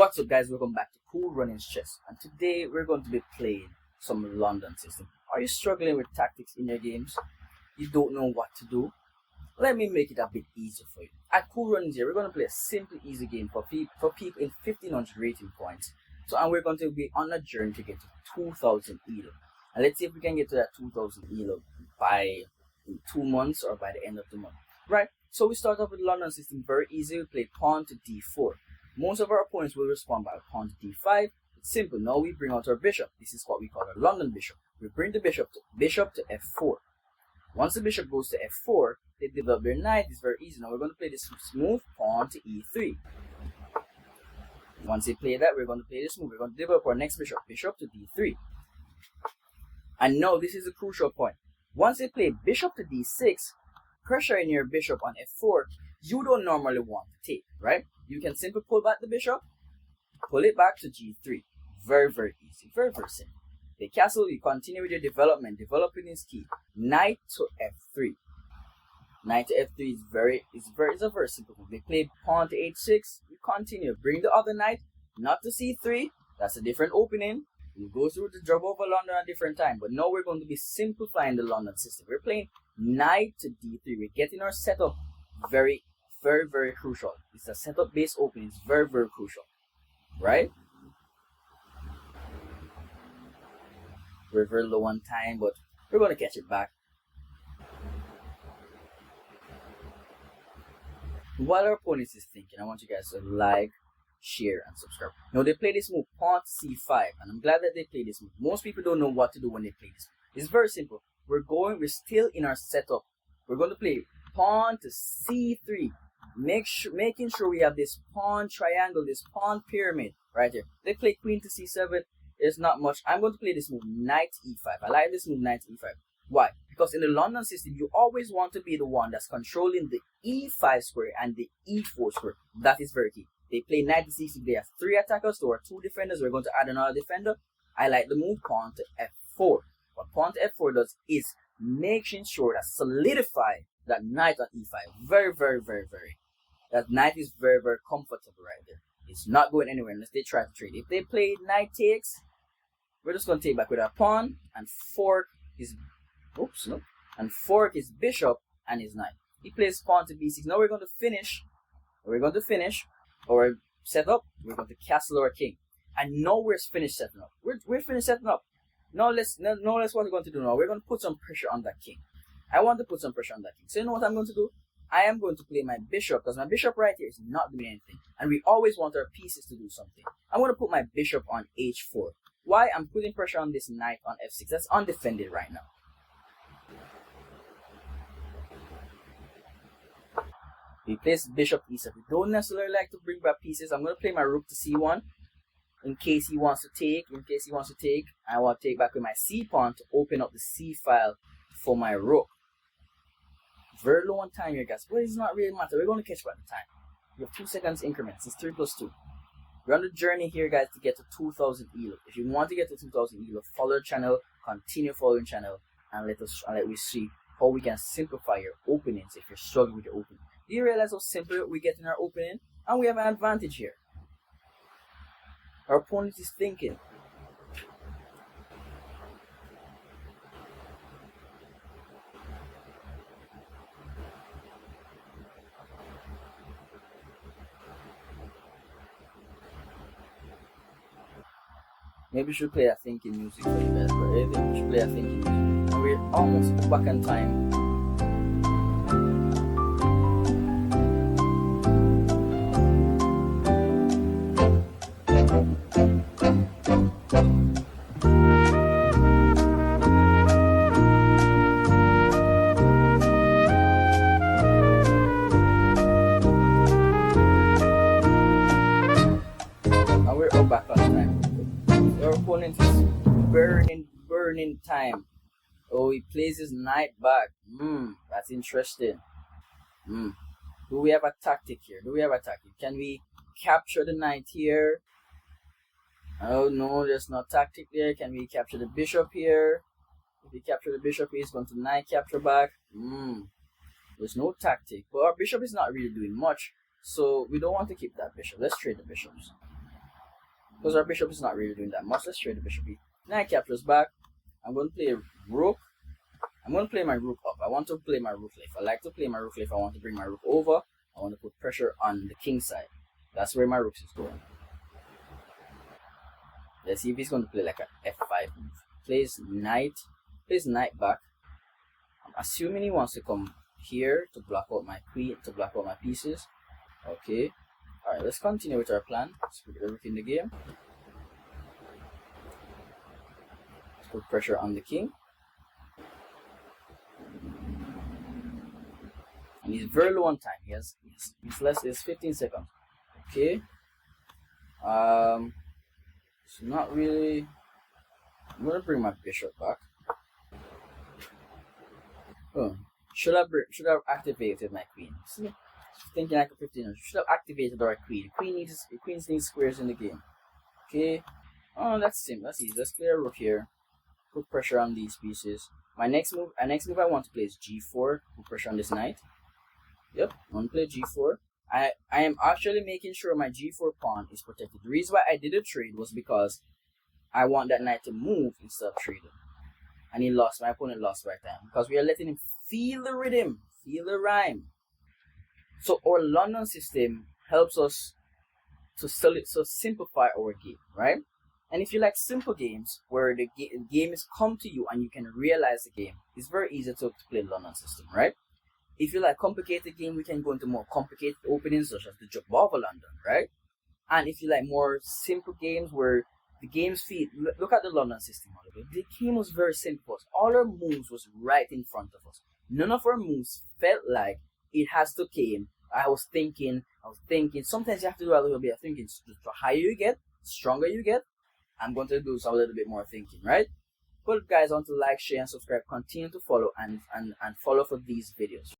What's up guys, welcome back to Kool Running's Chess, and today we're going to be playing some London system. Are you struggling with tactics in your games? You don't know what to do? Let me make it a bit easier for you. At Kool Runnings here, we're going to play a simple easy game for people in 1500 rating points. And we're going to be on a journey to get to 2000 ELO. And let's see if we can get to that 2000 ELO by 2 months or by the end of the month. Right, so we start off with the London system, very easy. We play pawn to d4. Most of our opponents will respond by pawn to d5. It's simple. Now we bring out our bishop. This is what we call a London bishop. We bring the bishop to f4. Once the bishop goes to f4, they develop their knight. It's very easy. Now we're going to play this smooth pawn to e3. Once they play that, we're going to play this move. We're going to develop our next bishop to d3. And now this is a crucial point. Once they play bishop to d6, pressure in your bishop on f4, you don't normally want to take, right? You can simply pull back the bishop, pull it back to g3. Very, very easy. Very, very simple. The castle, you continue with your development. Developing is key. Knight to f3. Knight to f3 is a very simple move. They play pawn to h6. You continue. Bring the other knight, not to c3. That's a different opening. We'll go through the job over London at a different time. But now we're going to be simplifying the London system. We're playing knight to d3. We're getting our setup very, very crucial. It's a setup based opening. It's very, very crucial. Right? We're very low on time, but we're going to catch it back. While our opponent is thinking, I want you guys to like, share, and subscribe. Now they play this move, pawn to c5, and I'm glad that they play this move. Most people don't know what to do when they play this move. It's very simple. We're still in our setup. We're going to play pawn to c3. Making sure we have this pawn triangle, this pawn pyramid right here. They play queen to c7. There's not much. I'm going to play this move, knight e5. I like this move, knight e5. Why? Because in the London system, you always want to be the one that's controlling the e5 square and the e4 square. That is very key. They play knight to c6. They have 3 attackers, so 2 defenders. We're going to add another defender. I like the move pawn to f4. What pawn to f4 does is making sure that solidify that knight on e5. Very. That knight is very comfortable right there. It's not going anywhere unless they try to trade. If they play knight takes, we're just going to take back with our pawn and fork his bishop and his knight. He plays pawn to b6. Now we're going to finish our setup. We're going to castle our king. And now we're finished setting up. We're finished setting up. Now let's what we're going to do now. We're going to put some pressure on that king. I want to put some pressure on that king. So you know what I'm going to do? I am going to play my bishop, because my bishop right here is not doing anything. And we always want our pieces to do something. I'm going to put my bishop on h4. Why? I'm putting pressure on this knight on f6. That's undefended right now. We place bishop e7. We don't necessarily like to bring back pieces. I'm going to play my rook to c1 in case he wants to take. I want to take back with my c pawn to open up the c file for my rook. Very low on time here, guys, but it's not really matter. We're going to catch back the time. We have 2 seconds increments. It's 3 plus 2. We're on the journey here, guys, to get to 2000 ELO. If you want to get to 2000 ELO, follow the channel, continue following the channel, and let me see how we can simplify your openings if you're struggling with your opening. Do you realize how simple we get in our opening? And we have an advantage here. Our opponent is thinking. Maybe we should play a thinking music for you guys, but we should play a thinking music. And we're almost back in time. And we're all back on time. Your opponent is burning time. Oh, he plays his knight back. That's interesting. Do we have a tactic here? Can we capture the knight here? Oh no, there's no tactic there. Can we capture the bishop here? If we capture the bishop, he's going to knight capture back. There's no tactic. But our bishop is not really doing much. So we don't want to keep that bishop. Let's trade the bishops. because our bishop is not really doing that much. Let's trade the bishop. Knight captures back. I'm going to play rook. I'm going to play my rook up. I want to play my rook left. I like to play my rook left. I want to bring my rook over. I want to put pressure on the king side. That's where my rook is going. Let's see if he's going to play like an f5 move. Plays knight back. I'm assuming he wants to come here to block out my queen, to block out my pieces. Okay. Alright, let's continue with our plan. Let's put the rook in the game. Let's put pressure on the king. And he's very low on time. He's 15 seconds. Okay. So not really. I'm gonna bring my bishop back. Oh, should have activated my queen. See, thinking like a 15. Should have activated our queen. Queen needs squares in the game. Okay. Oh, that's simple. That's easy. Let's play a rook here. Put pressure on these pieces. My next move I want to play is g4. Put pressure on this knight. Yep, I want to play g4. I am actually making sure my g4 pawn is protected. The reason why I did a trade was because I want that knight to move instead of trading. And my opponent lost by time. Because we are letting him feel the rhythm, feel the rhyme. So our London system helps us to simplify our game, right? And if you like simple games where the game is come to you and you can realize the game, it's very easy to play London system, right? If you like complicated game, we can go into more complicated openings such as the Jabava London, right? And if you like more simple games where the games feel, look at the London system. The game was very simple. All our moves was right in front of us. None of our moves felt like it has to came. I was thinking. Sometimes you have to do a little bit of thinking. The higher you get, the stronger you get. I'm going to do some a little bit more thinking, right? But guys, I want to like, share, and subscribe. Continue to follow and follow for these videos.